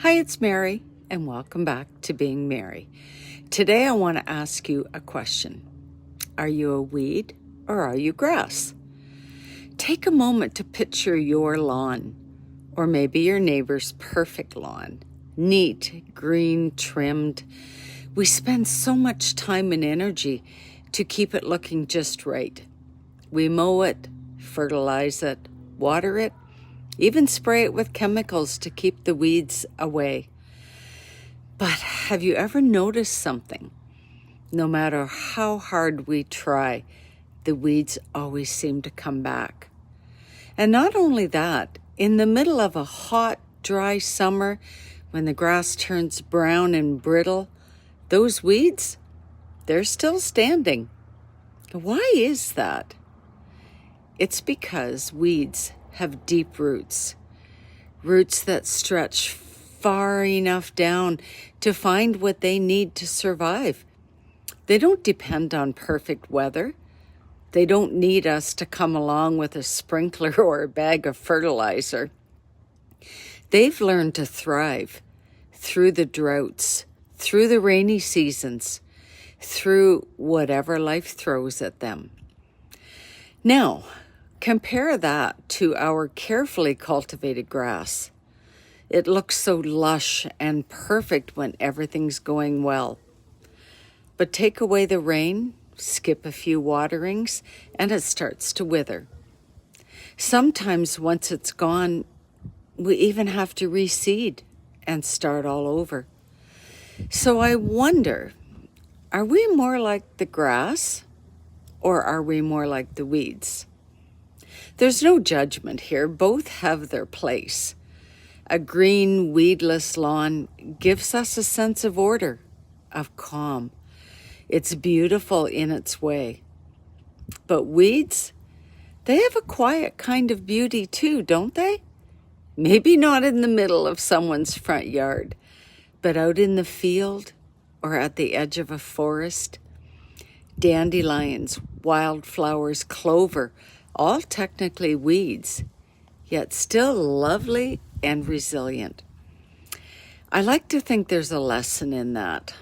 Hi, it's Mary, and welcome back to Being Mary. Today I want to ask you a question. Are you a weed or are you grass? Take a moment to picture your lawn, or maybe your neighbor's perfect lawn. Neat, green, trimmed. We spend so much time and energy to keep it looking just right. We mow it, fertilize it, water it, even spray it with chemicals to keep the weeds away. But have you ever noticed something? No matter how hard we try, the weeds always seem to come back. And not only that, in the middle of a hot, dry summer, when the grass turns brown and brittle, those weeds, they're still standing. Why is that? It's because weeds have deep roots that stretch far enough down to find what they need to survive. They don't depend on perfect weather. They don't need us to come along with a sprinkler or a bag of fertilizer. They've learned to thrive through the droughts, through the rainy seasons, through whatever life throws at them. Now, compare that to our carefully cultivated grass. It looks so lush and perfect when everything's going well. But take away the rain, skip a few waterings, and it starts to wither. Sometimes once it's gone, we even have to reseed and start all over. So I wonder, are we more like the grass or are we more like the weeds? There's no judgment here. Both have their place. A green, weedless lawn gives us a sense of order, of calm. It's beautiful in its way. But weeds, they have a quiet kind of beauty too, don't they? Maybe not in the middle of someone's front yard, but out in the field or at the edge of a forest. Dandelions, wildflowers, clover, all technically weeds, yet still lovely and resilient. I like to think there's a lesson in that.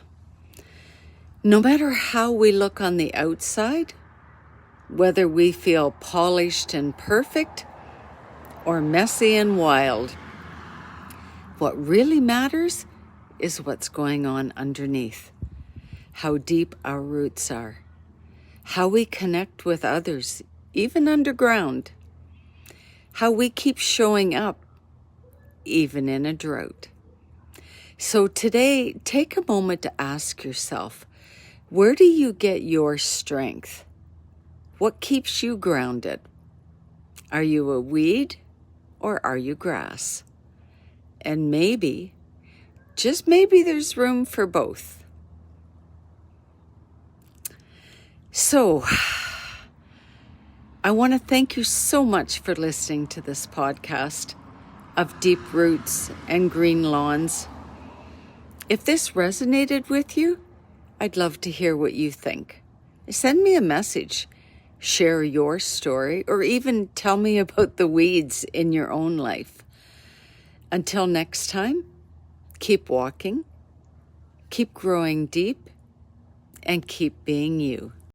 No matter how we look on the outside, whether we feel polished and perfect or messy and wild, what really matters is what's going on underneath, how deep our roots are, how we connect with others, even underground, how we keep showing up, even in a drought. So today, take a moment to ask yourself, where do you get your strength? What keeps you grounded? Are you a weed or are you grass? And maybe, just maybe, there's room for both. So, I want to thank you so much for listening to this podcast of deep roots and green lawns. If this resonated with you, I'd love to hear what you think. Send me a message, share your story, or even tell me about the weeds in your own life. Until next time, keep walking, keep growing deep, and keep being you.